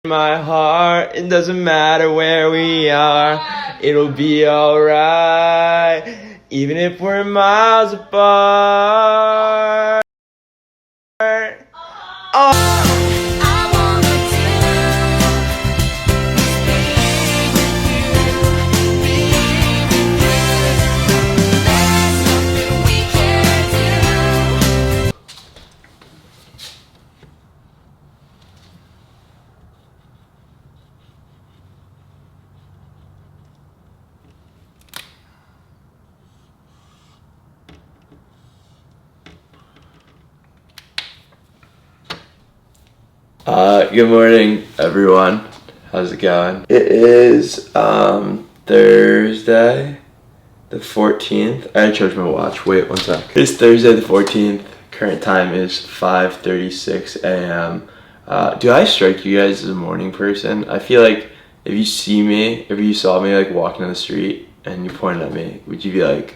My heart, it doesn't matter where we are, it'll be alright, even if we're miles apart. Oh. Good morning, everyone. How's it going? It is Thursday the 14th. I had to charge my watch. Wait one sec. It's Thursday the 14th. Current time is 5:36 a.m. Do I strike you guys as a morning person? I feel like if you saw me like walking down the street and you pointed at me, would you be like,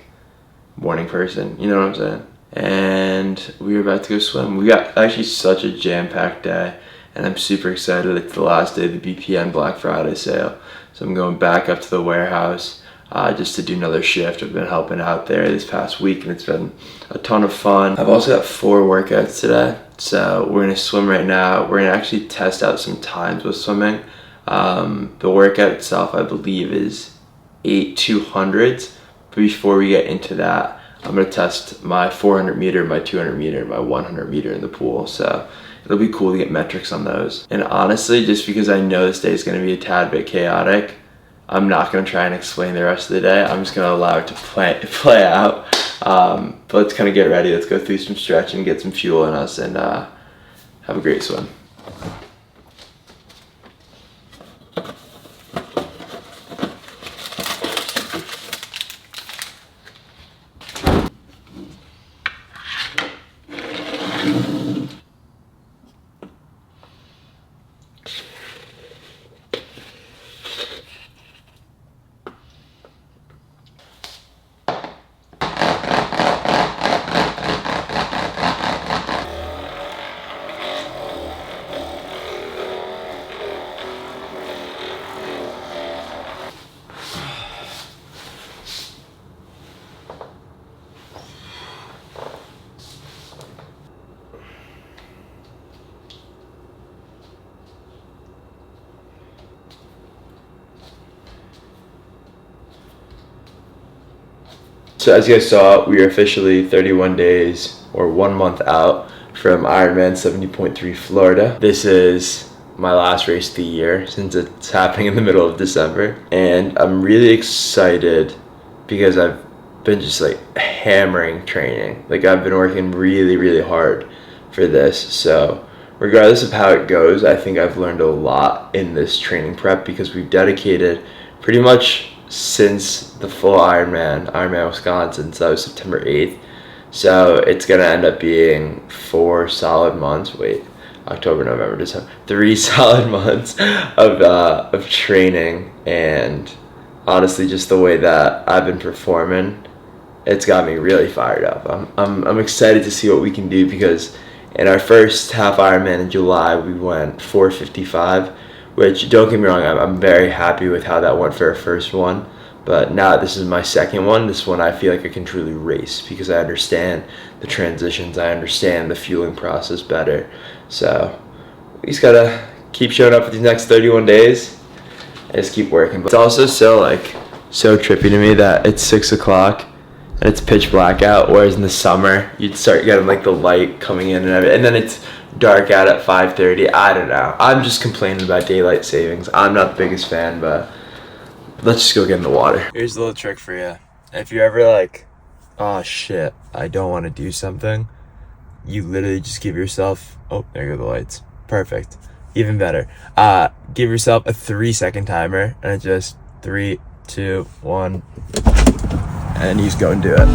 morning person? You know what I'm saying? And we were about to go swim. We got actually such a jam-packed day, and I'm super excited. It's the last day of the BPN Black Friday sale, so I'm going back up to the warehouse just to do another shift. I've been helping out there this past week, and it's been a ton of fun. I've also got 4 workouts today, so we're gonna swim right now. We're gonna actually test out some times with swimming. The workout itself, I believe, is 8 200s, but before we get into that, I'm gonna test my 400 meter, my 200 meter, and my 100 meter in the pool. So it'll be cool to get metrics on those. And honestly, just because I know this day is gonna be a tad bit chaotic, I'm not gonna try and explain the rest of the day. I'm just gonna allow it to play out. But let's kind of get ready. Let's go through some stretching, get some fuel in us, and have a great swim. So as you guys saw, we are officially 31 days or 1 month out from Ironman 70.3 Florida. This is my last race of the year since it's happening in the middle of December. And I'm really excited because I've been just like hammering training. Like I've been working really, really hard for this. So regardless of how it goes, I think I've learned a lot in this training prep because we've dedicated pretty much since the full Ironman Wisconsin, so that was September 8th. So it's gonna end up being 4 solid months. October, November, December, 3 solid months of training. And honestly, just the way that I've been performing, it's got me really fired up. I'm excited to see what we can do because in our first half Ironman in July, we went 4:55. Which, don't get me wrong, I'm very happy with how that went for our first one. But now this is my second one. This one I feel like I can truly race because I understand the transitions. I understand the fueling process better. So we just gotta keep showing up for these next 31 days and just keep working. But it's also so trippy to me that it's 6 o'clock and it's pitch black out, whereas in the summer you'd start getting like the light coming in and everything, and then it's dark out at 5:30. I don't know. I'm just complaining about daylight savings. I'm not the biggest fan, but let's just go get in the water. Here's a little trick for you. If you're ever like, oh shit, I don't want to do something, you literally just give yourself, oh, there go the lights. Perfect. Even better. Give yourself a 3-second timer, and it's just 3, 2, 1, and you just go and do it.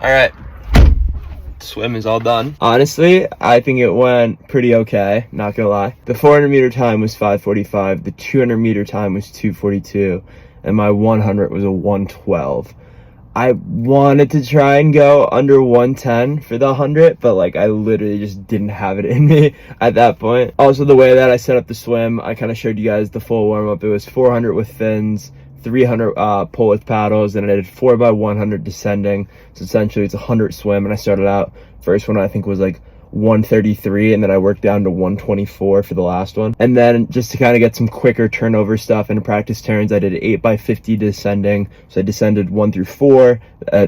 All right, swim is all done. Honestly, I think it went pretty okay, not gonna lie. The 400 meter time was 5:45, the 200 meter time was 2:42, and my 100 was a 1:12. I wanted to try and go under 110 for the 100, but like I literally just didn't have it in me at that point. Also, the way that I set up the swim, I kind of showed you guys the full warm-up. It was 400 with fins, 300 pull with paddles, and I did 4x100 descending. So essentially it's a 100 swim, and I started out, first one I think was like 133, and then I worked down to 124 for the last one. And then just to kind of get some quicker turnover stuff into practice turns, I did 8x50 descending. So I descended 1 through 4,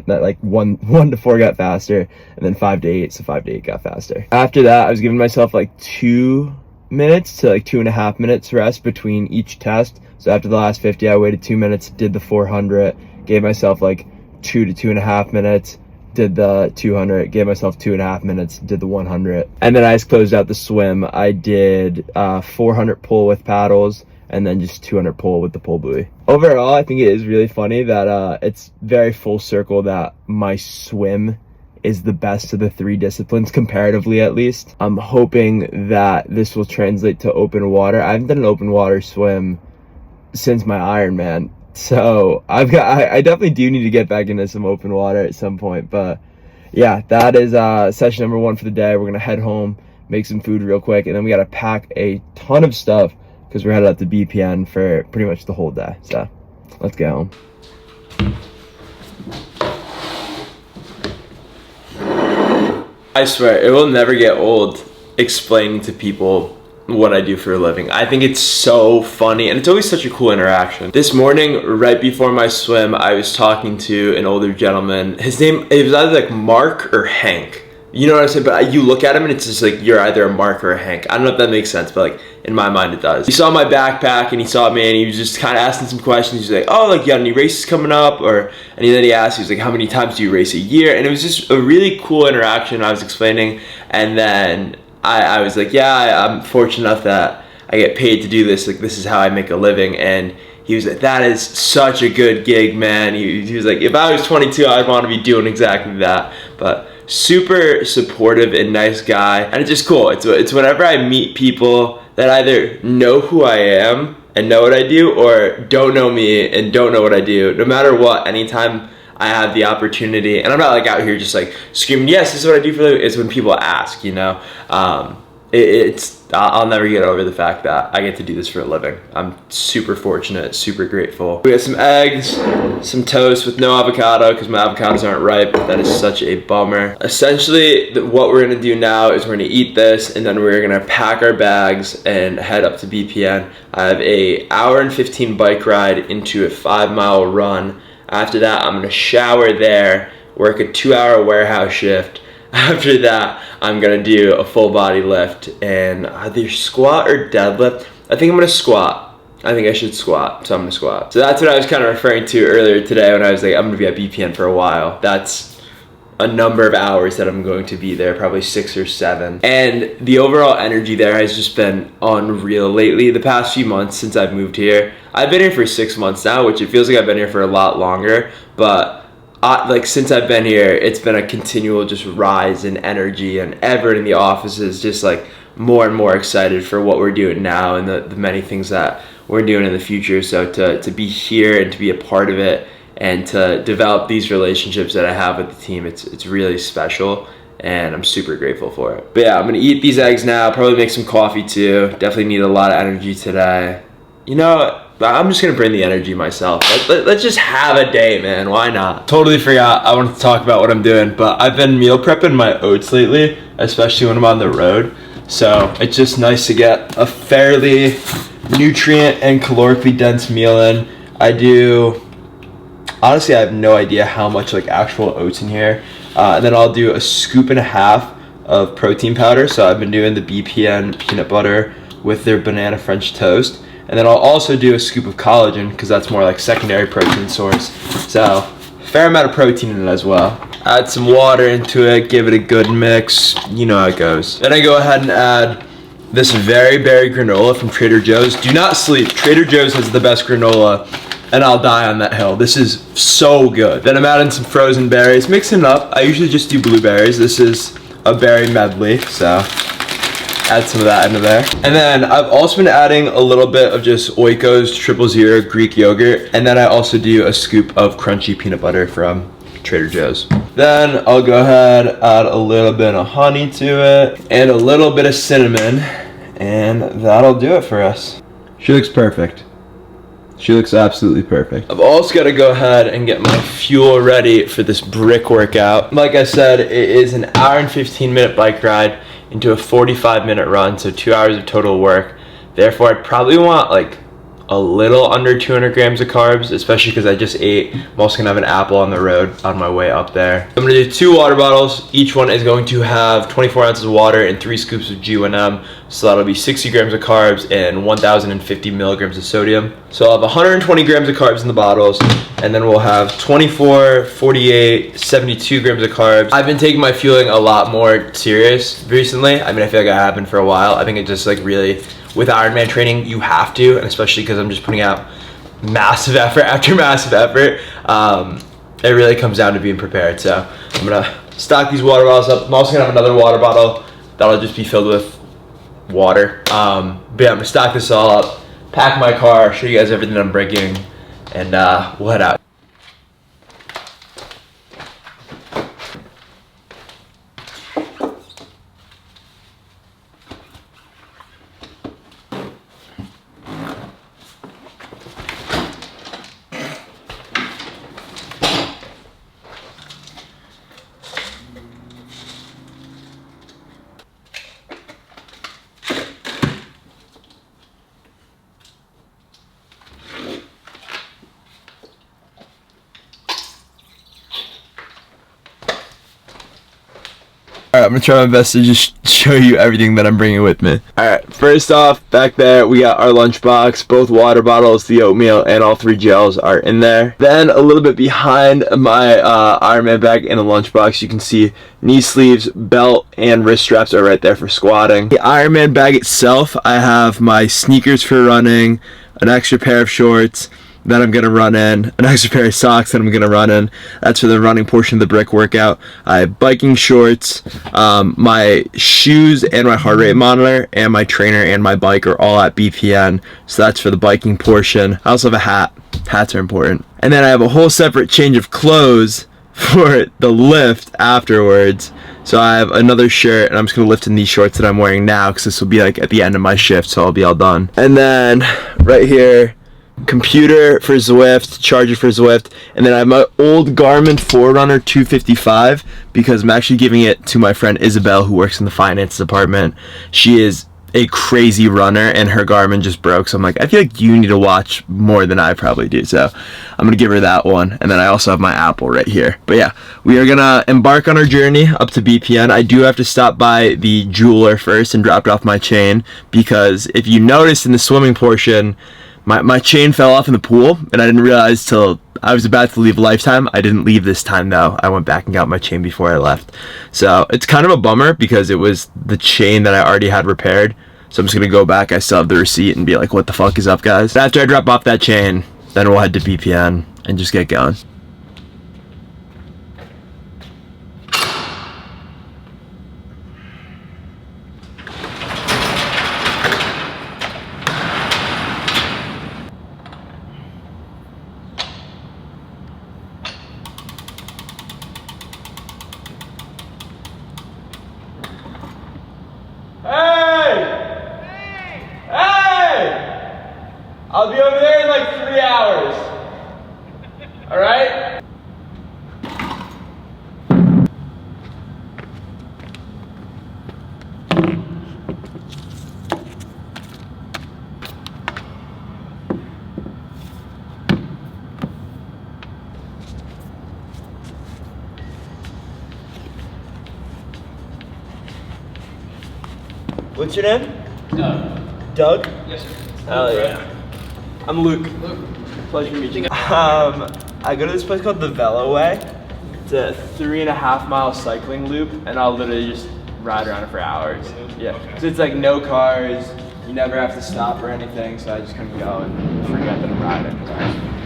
like 1 to 4 got faster, and then 5 to 8, so 5 to 8 got faster. After that, I was giving myself like 2 minutes to like 2.5 minutes rest between each test. So after the last 50, I waited 2 minutes, did the 400, gave myself like 2 to 2.5 minutes, did the 200, gave myself 2.5 minutes, did the 100. And then I just closed out the swim. I did 400 pull with paddles, and then just 200 pull with the pull buoy. Overall, I think it is really funny that it's very full circle that my swim is the best of the 3 disciplines, comparatively at least. I'm hoping that this will translate to open water. I haven't done an open water swim since my Ironman, so I definitely do need to get back into some open water at some point. But yeah, that is session number 1 for the day. We're gonna head home, make some food real quick, and then we gotta pack a ton of stuff because we're headed out to BPN for pretty much the whole day. So let's get home. I swear, it will never get old explaining to people what I do for a living. I think it's so funny, and it's always such a cool interaction. This morning, right before my swim, I was talking to an older gentleman. His name, it was either like Mark or Hank. You know what I'm saying? But you look at him and it's just like, you're either a Mark or a Hank. I don't know if that makes sense, but like in my mind it does. He saw my backpack and he saw me and he was just kind of asking some questions. He's like, oh, like you got any races coming up? And then he asked, he was like, how many times do you race a year? And it was just a really cool interaction. I was explaining, and then I was like, yeah, I'm fortunate enough that I get paid to do this. Like, this is how I make a living. And he was like, that is such a good gig, man. He was like, if I was 22, I'd want to be doing exactly that. But super supportive and nice guy. And it's just cool. It's whenever I meet people that either know who I am and know what I do, or don't know me and don't know what I do. No matter what, anytime I have the opportunity, and I'm not like out here just like screaming, yes, this is what I do for a living. It's when people ask, you know. I'll never get over the fact that I get to do this for a living. I'm super fortunate, super grateful. We got some eggs, some toast with no avocado because my avocados aren't ripe. That is such a bummer. Essentially, what we're gonna do now is we're gonna eat this, and then we're gonna pack our bags and head up to BPN. I have a hour and 15 bike ride into a 5-mile run. After that, I'm gonna shower there, work a 2-hour warehouse shift. After that, I'm gonna do a full body lift and either squat or deadlift. I think I'm gonna squat. I think I should squat, so I'm gonna squat. So that's what I was kind of referring to earlier today when I was like, I'm gonna be at BPN for a while. That's a number of hours that I'm going to be there, probably 6 or 7. And the overall energy there has just been unreal lately. The past few months since I've moved here, I've been here for 6 months now, which it feels like I've been here for a lot longer, but like since I've been here, it's been a continual just rise in energy, and everyone in the office is just like more and more excited for what we're doing now and the many things that we're doing in the future. So to be here and to be a part of it and to develop these relationships that I have with the team, it's really special, and I'm super grateful for it. But yeah, I'm gonna eat these eggs now, probably make some coffee too. Definitely need a lot of energy today. You know, I'm just gonna bring the energy myself. Let's just have a day, man. Why not? Totally forgot I wanted to talk about what I'm doing, but I've been meal prepping my oats lately, especially when I'm on the road. So it's just nice to get a fairly nutrient and calorically dense meal in. Honestly, I have no idea how much like actual oats in here. And then I'll do a 1.5 scoops of protein powder. So I've been doing the BPN peanut butter with their banana French toast. And then I'll also do a scoop of collagen because that's more like secondary protein source. So fair amount of protein in it as well. Add some water into it, give it a good mix. You know how it goes. Then I go ahead and add this very berry granola from Trader Joe's. Do not sleep. Trader Joe's has the best granola and I'll die on that hill. This is so good. Then I'm adding some frozen berries, mixing it up. I usually just do blueberries. This is a berry medley, so add some of that into there. And then I've also been adding a little bit of just Oikos 000 Greek yogurt. And then I also do a scoop of crunchy peanut butter from Trader Joe's. Then I'll go ahead, add a little bit of honey to it and a little bit of cinnamon, and that'll do it for us. She looks perfect. She looks absolutely perfect. I've also got to go ahead and get my fuel ready for this brick workout. Like I said, it is an hour and 15-minute bike ride into a 45-minute run, so 2 hours of total work. Therefore, I'd probably want like a little under 200 grams of carbs, especially because I just ate. I'm also gonna have an apple on the road on my way up there. I'm gonna do 2 water bottles. Each one is going to have 24 ounces of water and 3 scoops of G1M. So that'll be 60 grams of carbs and 1,050 milligrams of sodium. So I'll have 120 grams of carbs in the bottles, and then we'll have 24, 48, 72 grams of carbs. I've been taking my fueling a lot more serious recently. I mean, I feel like I have been for a while. I think it just like really, with Ironman training, you have to, and especially because I'm just putting out massive effort after massive effort. It really comes down to being prepared. So I'm gonna stock these water bottles up. I'm also gonna have another water bottle that'll just be filled with water. But yeah, I'm gonna stock this all up, pack my car, show you guys everything I'm bringing, and we'll head out. Alright, I'm gonna try my best to just show you everything that I'm bringing with me. Alright, first off, back there we got our lunchbox. Both water bottles, the oatmeal, and all 3 gels are in there. Then a little bit behind my Ironman bag in a lunchbox, you can see knee sleeves, belt, and wrist straps are right there for squatting. The Ironman bag itself, I have my sneakers for running, an extra pair of shorts that I'm gonna run in, an extra pair of socks that I'm gonna run in. That's for the running portion of the brick workout. I have biking shorts, my shoes and my heart rate monitor, and my trainer and my bike are all at BPN, so that's for the biking portion. I also have a hat. Hats are important. And then I have a whole separate change of clothes for the lift afterwards. So I have another shirt, and I'm just gonna lift in these shorts that I'm wearing now, because this will be like at the end of my shift, so I'll be all done. And then right here, computer for Zwift, charger for Zwift, and then I have my old Garmin Forerunner 255 because I'm actually giving it to my friend Isabel, who works in the finance department. She is a crazy runner, and her Garmin just broke, so I'm like, I feel like you need to watch more than I probably do, so I'm gonna give her that one. And then I also have my Apple right here. But yeah, we are gonna embark on our journey up to BPN. I do have to stop by the jeweler first and drop off my chain, because if you notice in the swimming portion, my chain fell off in the pool, and I didn't realize till I was about to leave Lifetime. I didn't leave this time though. I went back and got my chain before I left. So it's kind of a bummer because it was the chain that I already had repaired. So I'm just gonna go back. I still have the receipt and be like, what the fuck is up, guys? After I drop off that chain, then we'll head to BPN and just get going. I'll be over there in like 3 hours. All right? What's your name? Doug. Doug? Yes, sir. Hell yeah. I'm Luke. Pleasure meeting you. I go to this place called the Velo Way. It's a 3.5 mile cycling loop, and I'll literally just ride around it for hours. Yeah, so it's like no cars, you never have to stop or anything, so I just kind of go and forget that I'm riding.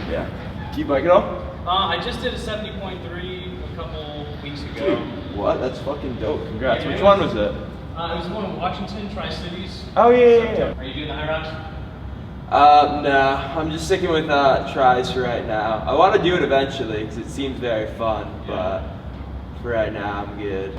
Yeah. Keep biking off? I just did a 70.3 a couple weeks ago. Dude, what? That's fucking dope. Congrats. Yeah, Which one was it? It was the one in Washington, Tri-Cities. Oh, yeah. Are you doing the high rocks? Nah, I'm just sticking with tries for right now. I want to do it eventually because it seems very fun, but for right now, I'm good.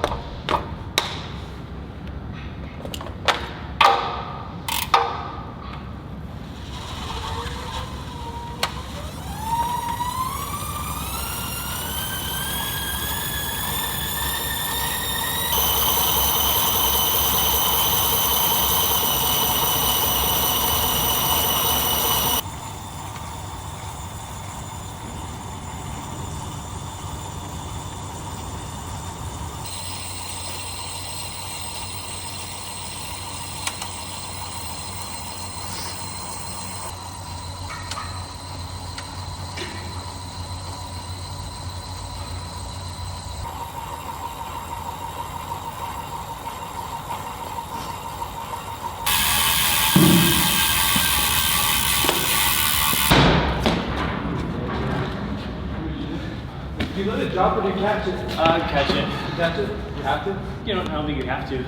Do you let it drop or do you catch it? Catch it. You catch it? You have to? You don't know, I think you have to.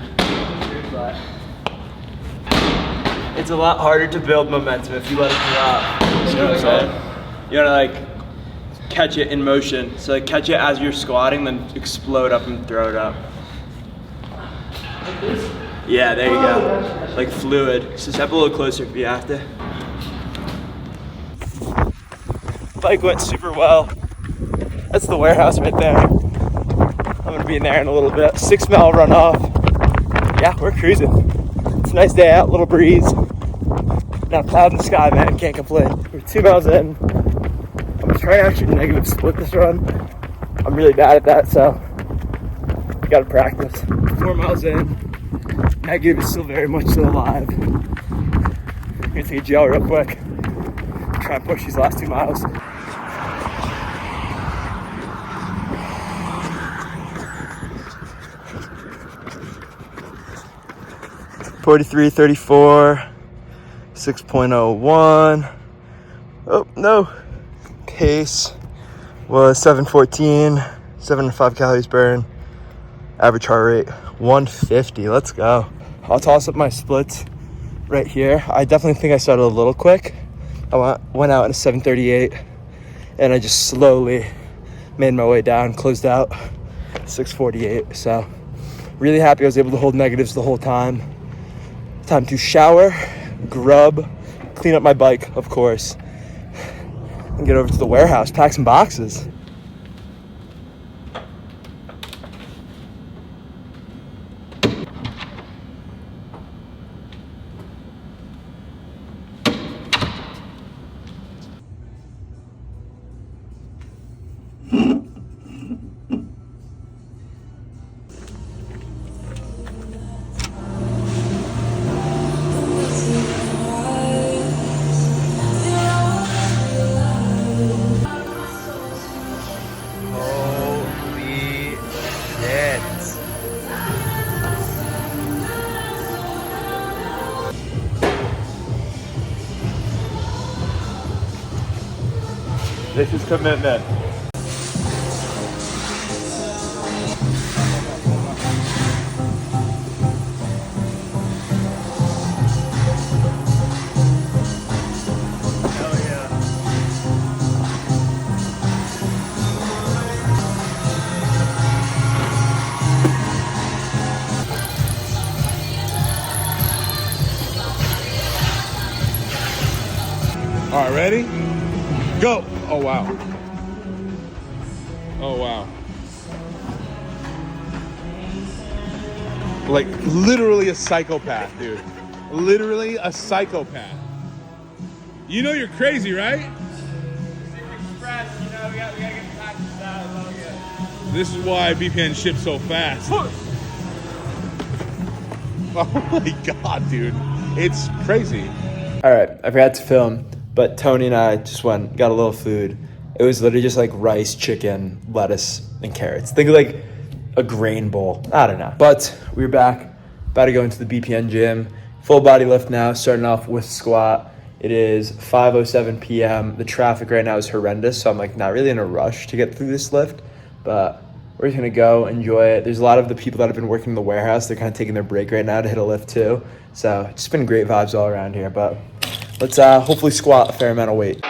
But It's a lot harder to build momentum if you let it drop. You know what I'm saying? You gotta like catch it in motion. So like catch it as you're squatting, then explode up and throw it up. Like this? Yeah, there you go. Like fluid. So step a little closer if you have to. Bike went super well. That's the warehouse right there. I'm gonna be in there in a little bit. 6 mile run off. Yeah, we're cruising. It's a nice day out, little breeze. Not a cloud in the sky, man, can't complain. We're 2 miles in. I'm gonna try and actually negative split this run. I'm really bad at that, so gotta practice. 4 miles in. Negative is still very much still alive. I'm gonna take a gel real quick. Try and push these last 2 miles. .43, 34, 6.01. Oh no. Pace was 7:14, 705 calories burned. Average heart rate 150. Let's go. I'll toss up my splits right here. I definitely think I started a little quick. I went out in a 7:38 and I just slowly made my way down, closed out 6:48. So really happy I was able to hold negatives the whole time. Time to shower, grub, clean up my bike, of course, and get over to the warehouse, pack some boxes. This is commitment. Hell yeah. All right, ready? Go. Oh, wow. Oh, wow. Like, literally a psychopath, dude. Literally a psychopath. You know you're crazy, right? Express, you know, we gotta get practice out. This is why BPN ships so fast. Oh my God, dude. It's crazy. All right, I forgot to film, but Tony and I just got a little food. It was literally just like rice, chicken, lettuce, and carrots. Think of like a grain bowl. I don't know. But we're back, about to go into the BPN gym. Full body lift now, starting off with squat. It is 5:07 p.m. The traffic right now is horrendous, so I'm like not really in a rush to get through this lift, but we're just gonna go enjoy it. There's a lot of the people that have been working in the warehouse. They're kind of taking their break right now to hit a lift too. So it's been great vibes all around here, but let's hopefully squat a fair amount of weight.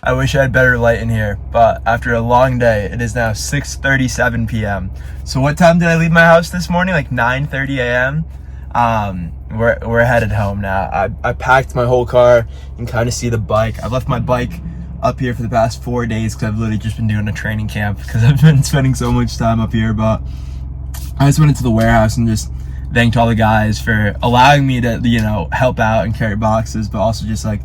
I wish I had better light in here, but after a long day, it is now 6:37 p.m. So what time did I leave my house this morning? Like 9:30 a.m. We're headed home now. I packed my whole car. You can kind of see the bike. I've left my bike up here for the past 4 days because I've literally just been doing a training camp because I've been spending so much time up here. But I just went into the warehouse and just thanked all the guys for allowing me to, help out and carry boxes, but also just like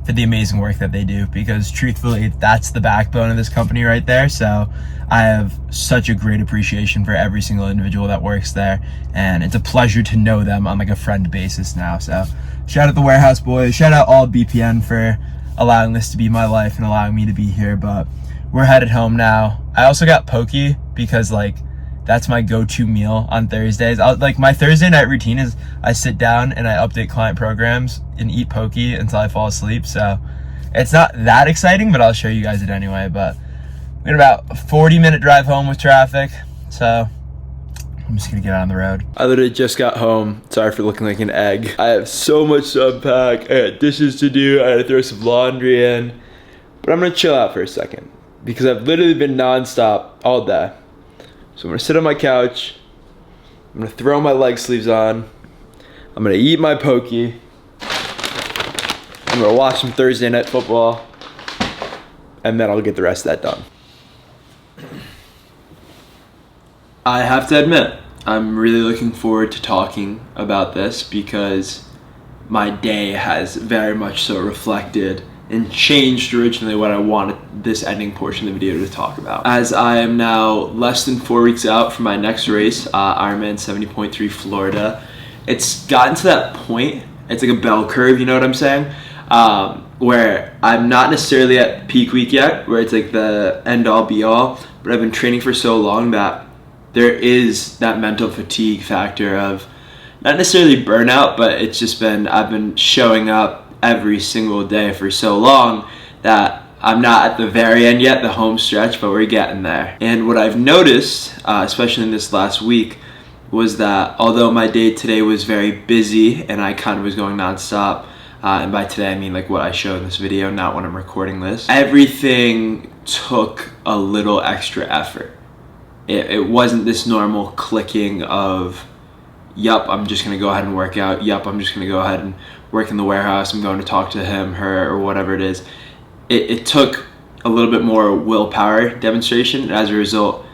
for the amazing work that they do, because truthfully, that's the backbone of this company right there. So I have such a great appreciation for every single individual that works there, and it's a pleasure to know them on like a friend basis now. So shout out the warehouse boys, shout out all BPN for allowing this to be my life and allowing me to be here. But we're headed home now. I also got pokey because like that's my go-to meal on Thursdays. My Thursday night routine is I sit down and I update client programs and eat pokey until I fall asleep. So it's not that exciting, but I'll show you guys it anyway. But we got about a 40-minute drive home with traffic, so I'm just gonna get on the road. I literally just got home. Sorry for looking like an egg. I have so much to unpack. I had dishes to do. I had to throw some laundry in, but I'm gonna chill out for a second because I've literally been nonstop all day. So I'm gonna sit on my couch, I'm gonna throw my leg sleeves on, I'm gonna eat my pokey, I'm gonna watch some Thursday night football, and then I'll get the rest of that done. I have to admit, I'm really looking forward to talking about this because my day has very much so reflected and changed originally what I wanted this ending portion of the video to talk about. As I am now less than 4 weeks out from my next race, Ironman 70.3 Florida, it's gotten to that point, it's like a bell curve, you know what I'm saying? Where I'm not necessarily at peak week yet, where it's like the end all be all, but I've been training for so long that there is that mental fatigue factor of not necessarily burnout, but it's just been, I've been showing up every single day for so long that I'm not at the very end yet, the home stretch, but we're getting there. And what I've noticed, especially in this last week, was that although my day today was very busy and I kind of was going nonstop, and by today I mean like what I show in this video, not when I'm recording this, everything took a little extra effort. It wasn't this normal clicking of yup, I'm just gonna go ahead and work out. Yup, I'm just gonna go ahead and work in the warehouse. I'm going to talk to him, her, or whatever it is. It took a little bit more willpower demonstration, and as a result,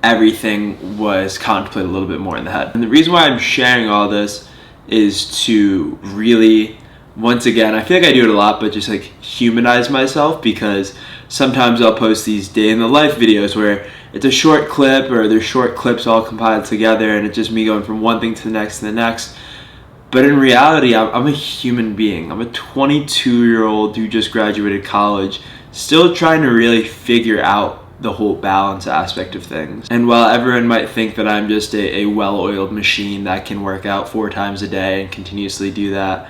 everything was contemplated a little bit more in the head. And the reason why I'm sharing all this is to really, once again, I feel like I do it a lot, but just like humanize myself, because sometimes I'll post these day in the life videos where it's a short clip, or there's short clips all compiled together, and it's just me going from one thing to the next to the next. But in reality, I'm a human being. I'm a 22-year-old who just graduated college, still trying to really figure out the whole balance aspect of things. And while everyone might think that I'm just a well-oiled machine that can work out 4 times a day and continuously do that,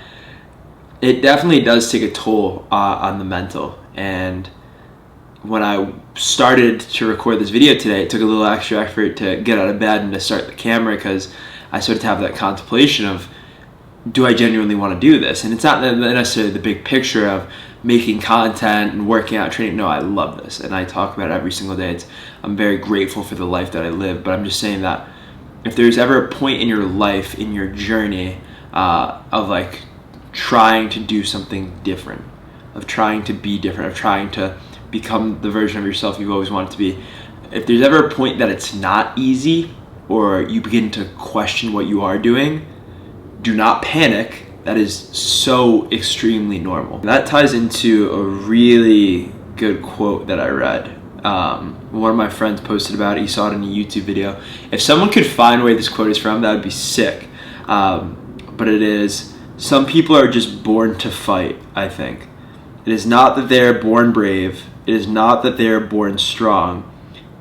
it definitely does take a toll on the mental. And when I started to record this video today, it took a little extra effort to get out of bed and to start the camera, because I started to have that contemplation of, do I genuinely want to do this? And it's not necessarily the big picture of making content and working out, training. No, I love this, and I talk about it every single day. I'm very grateful for the life that I live, but I'm just saying that if there's ever a point in your life, in your journey, of like trying to do something different, of trying to be different, of trying to become the version of yourself you've always wanted to be, if there's ever a point that it's not easy, or you begin to question what you are doing, do not panic. That is so extremely normal. That ties into a really good quote that I read. One of my friends posted about it. He saw it in a YouTube video. If someone could find where this quote is from, that would be sick. But it is, some people are just born to fight, I think. It is not that they are born brave. It is not that they are born strong.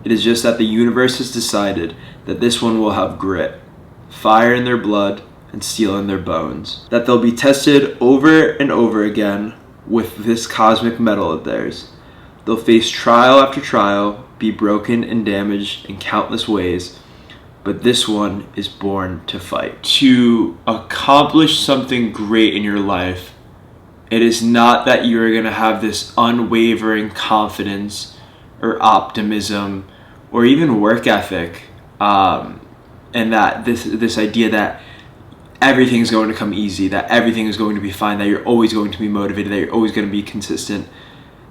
It is just that the universe has decided that this one will have grit, fire in their blood, and steel in their bones. That they'll be tested over and over again with this cosmic metal of theirs. They'll face trial after trial, be broken and damaged in countless ways, but this one is born to fight. To accomplish something great in your life, it is not that you're gonna have this unwavering confidence or optimism or even work ethic, and that this idea that everything's going to come easy, that everything is going to be fine, that you're always going to be motivated, that you're always going to be consistent.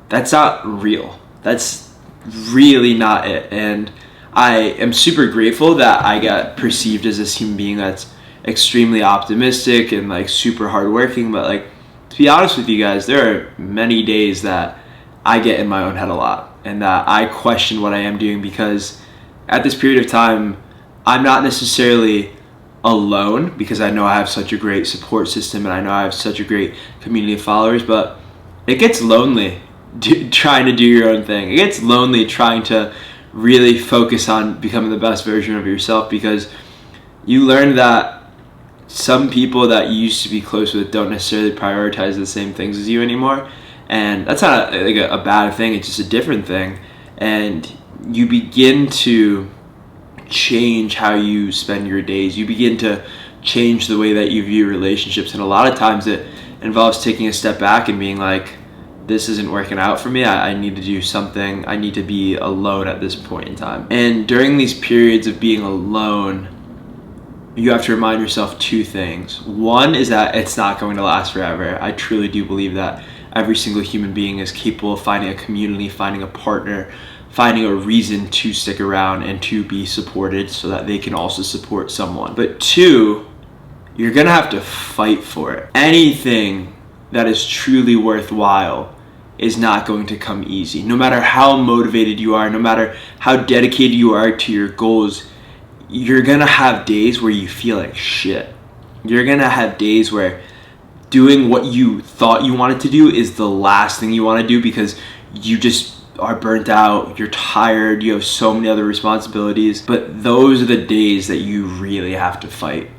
That's not real. That's really not it. And I am super grateful that I got perceived as this human being that's extremely optimistic and like super hardworking. But like, to be honest with you guys, there are many days that I get in my own head a lot, and that I question what I am doing, because at this period of time, I'm not necessarily alone, because I know I have such a great support system and I know I have such a great community of followers, but it gets lonely trying to do your own thing. It gets lonely trying to really focus on becoming the best version of yourself, because you learn that some people that you used to be close with don't necessarily prioritize the same things as you anymore. And that's not like a bad thing, it's just a different thing. And you begin to change how you spend your days. You begin to change the way that you view relationships, and a lot of times it involves taking a step back and being like, this isn't working out for me. I need to do something. I need to be alone at this point in time. And during these periods of being alone, you have to remind yourself 2 things. One is that it's not going to last forever. I truly do believe that every single human being is capable of finding a community, finding a partner, finding a reason to stick around and to be supported so that they can also support someone. But 2, you're gonna have to fight for it. Anything that is truly worthwhile is not going to come easy. No matter how motivated you are, no matter how dedicated you are to your goals, you're gonna have days where you feel like shit. You're gonna have days where doing what you thought you wanted to do is the last thing you wanna do, because you just are burnt out, you're tired, you have so many other responsibilities. But those are the days that you really have to fight.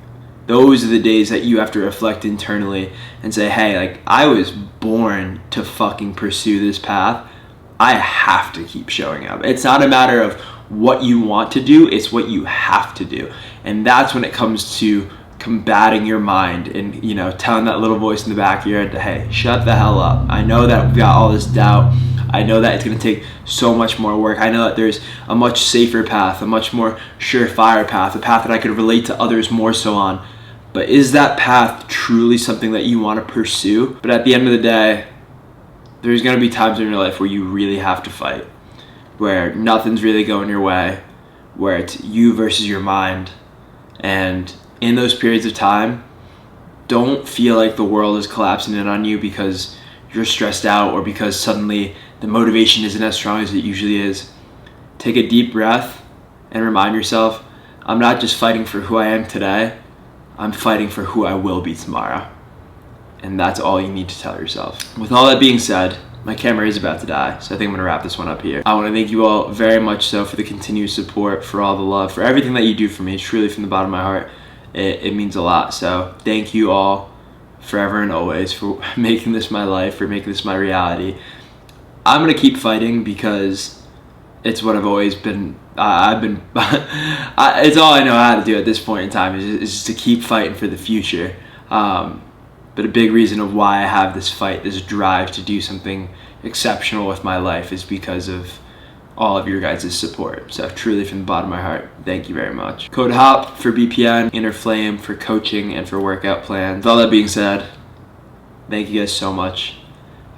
Those are the days that you have to reflect internally and say, hey, like, I was born to fucking pursue this path. I have to keep showing up. It's not a matter of what you want to do, it's what you have to do. And that's when it comes to combating your mind and, you know, telling that little voice in the back of your head, hey, shut the hell up. I know that we've got all this doubt I know that it's going to take so much more work. I know that there's a much safer path, a much more surefire path, a path that I could relate to others more so on. But is that path truly something that you want to pursue? But at the end of the day, there's going to be times in your life where you really have to fight, where nothing's really going your way, where it's you versus your mind. And in those periods of time, don't feel like the world is collapsing in on you because you're stressed out or because suddenly the motivation isn't as strong as it usually is. Take a deep breath and remind yourself, I'm not just fighting for who I am today, I'm fighting for who I will be tomorrow. And that's all you need to tell yourself. With all that being said, my camera is about to die, so I think I'm gonna wrap this one up here. I wanna thank you all very much so for the continued support, for all the love, for everything that you do for me. Truly from the bottom of my heart, it means a lot. So thank you all forever and always for making this my life, for making this my reality. I'm gonna keep fighting because it's what I've always been, it's all I know how to do at this point in time is just to keep fighting for the future. But a big reason of why I have this fight, this drive to do something exceptional with my life is because of all of your guys' support. So truly from the bottom of my heart, thank you very much. Code HOP for BPN, Inner Flame for coaching and for workout plans. With all that being said, thank you guys so much.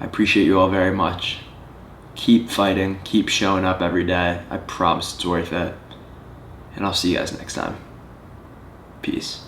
I appreciate you all very much. Keep fighting, keep showing up every day. I promise it's worth it. And I'll see you guys next time. Peace.